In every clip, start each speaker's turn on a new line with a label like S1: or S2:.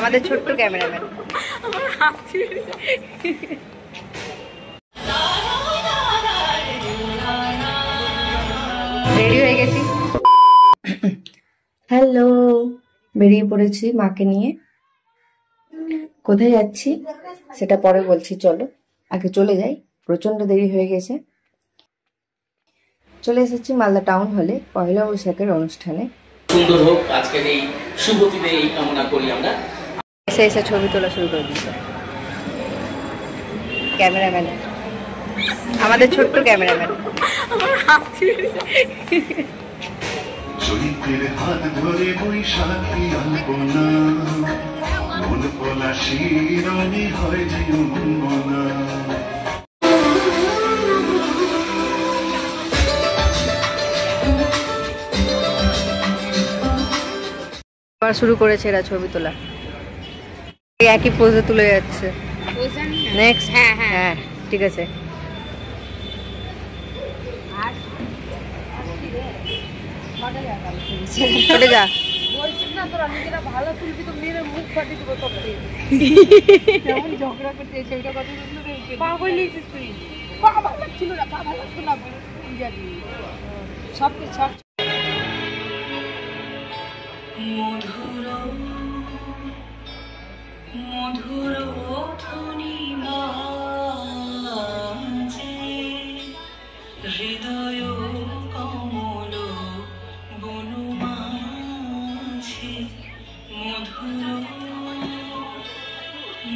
S1: আমাদের ছোট্ট cameraman. Ready হয়ে গেছি। হ্যালো, বেরিয়ে পড়েছি মাকে নিয়ে। কোথায় যাচ্ছি সেটা পরে বলছি, চলো আগে চলে যাই, প্রচন্ড দেরি হয়ে গেছে। চলে এসেছি মালদা টাউন হলে পয়লা বৈশাখের অনুষ্ঠানে।
S2: সুন্দর হোক আজকের এই শুভ দিনে, এই কামনা করি আমরা।
S1: এসে এসে ছবি তোলা শুরু করে দিচ্ছে ক্যামেরাম্যান, আমাদের ছোট্ট ক্যামেরাম্যান।
S3: চৈত্রের হাত ধরে বৈশাখী আলপনা, মন পলাশি রঙে হয় জীবনা।
S1: আবার শুরু করেছে এরা ছবি তোলা, একই পোজে তুলে যাচ্ছে। নেক্সট, হ্যাঁ হ্যাঁ ঠিক আছে। চলে যা, ভালো তুলবি তো মেরে মুখ ফাটিয়ে দেবো সব যেমন ঝগড়া করতে ছবিটা কথা পা হইলেছিস তুই, পা ভালো লাগছিল না, পা ভালো লাগতো না সব সব। মধুর মধুর ধ্বনি বাজে, হৃদয় কমল বনু মাঝে। মধুর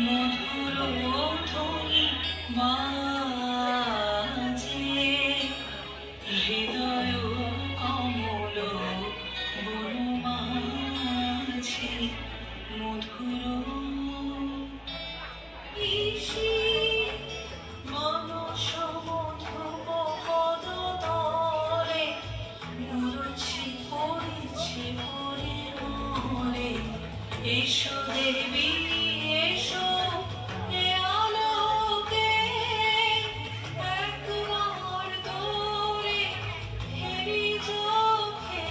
S1: মধুর ধ্বনি বাজে, হৃদয় কমল বনু মাঝে। মধুর এসো দেবী এসো, এ আলোকে একবার দূরে হেরি চোখে।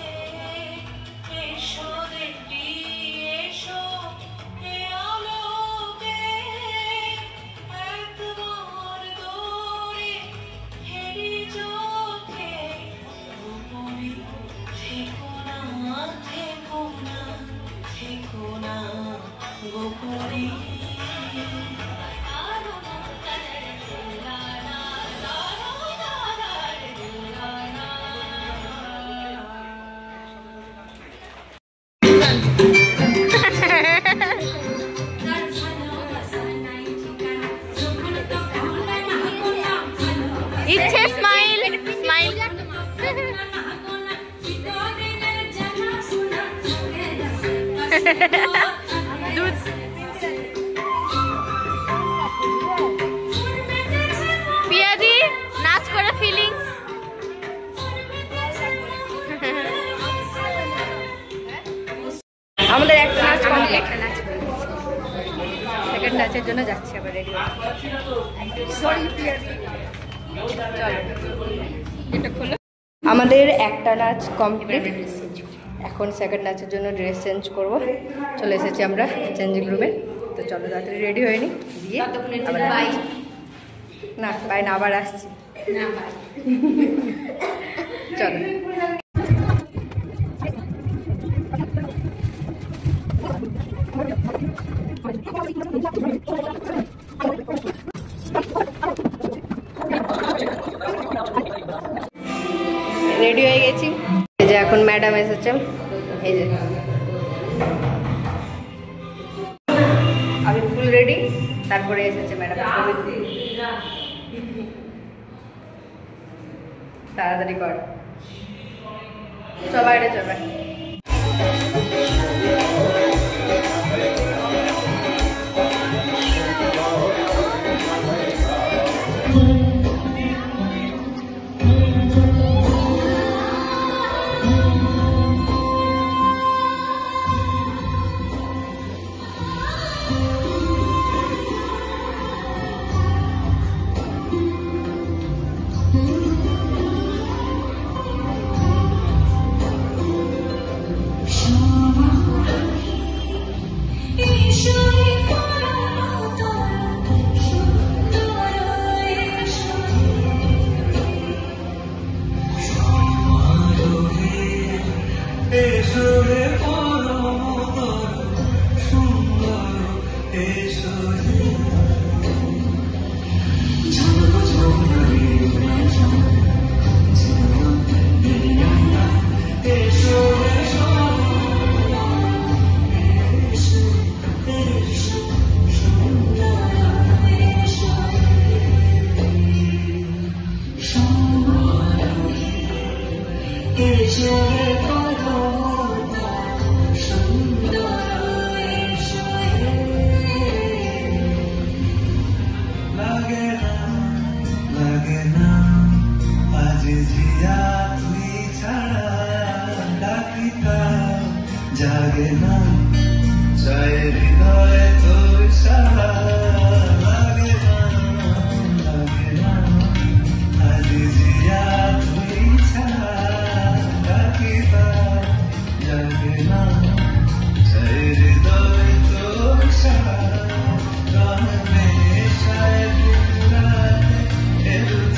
S1: এসো দেবী এসো, এ আলোকে একবার দূরে হেরি চোখে। গোপনে থেকো না, থেকো না, থেকো না গোপনে। ইচ্ছে স্মাইল স্মাইল। পিয়াদি নাচ করে ফিলিংস। আমাদের একটা নাচ কমপ্লিট, সেকেন্ড নাচের জন্য যাচ্ছি আবার রেডি। আমাদের একটা নাচ কমপ্লিট, এখন সেকেন্ড নাচের জন্য ড্রেস চেঞ্জ করব। চলে এসেছি আমরা চেঞ্জিং রুমে, তো চলো তাড়াতাড়ি রেডি হয়ে নি, দিয়ে না বাই না আবার আসছি। চলো রেডি হয়ে গেছি। এই যে এখন ম্যাডাম এসেছে, এই যে আমি ফুল রেডি, তারপরে এসেছে ম্যাডাম। তাড়াতাড়ি কর, চল বাইরে চল।
S3: जागे ना चाहे हृदय तोर सारा लागे ना आज जिया तुई छाड़ा जागे ना चाहे हृदय तोर सारा गान में शायद रात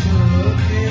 S3: चोखे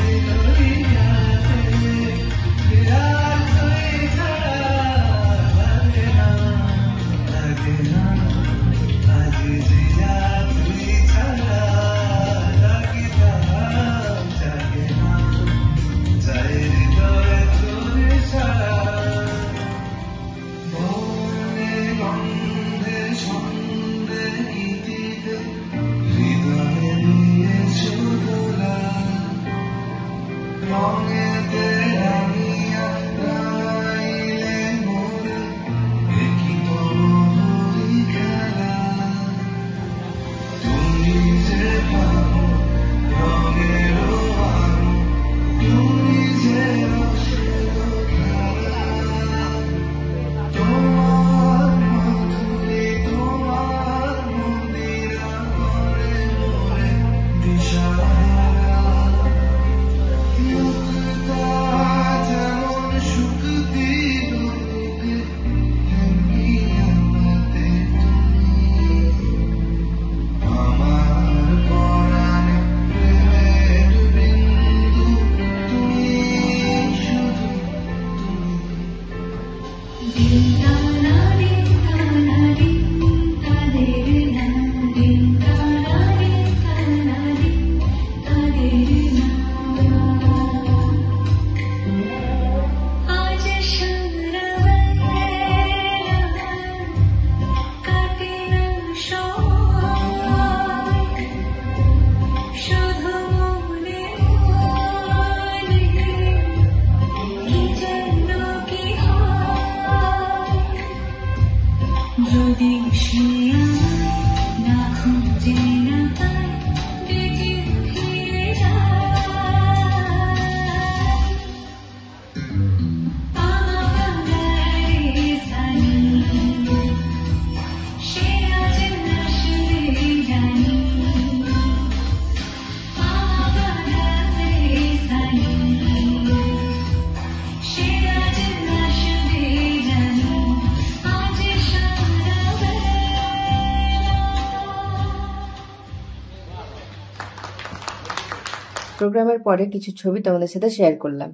S1: প্রোগ্রামের পরে কিছু ছবি তোমাদের সাথে শেয়ার করলাম।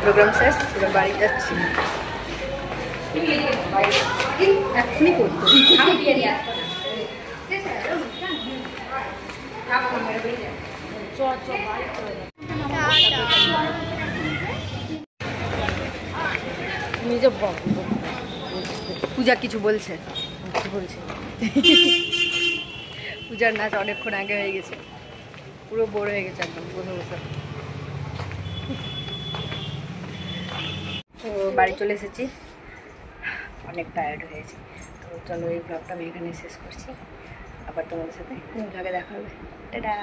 S1: প্রোগ্রাম শেষ, বাড়ি যাচ্ছি। এখনই করবো নিজে পূজা কিছু বলছে, কিছু বলছে। পূজার নাচ অনেকক্ষণ আগে হয়ে গেছে, পুরো বোর হয়ে গেছে একদম বসে বসে। তো বাড়ি চলে এসেছি, অনেক টায়ার্ড হয়েছে। তো চলো এই ব্লগটা আমি এখানে শেষ করছি, আবার তোমাদের সাথে ব্লগে দেখা হবে। টাটা।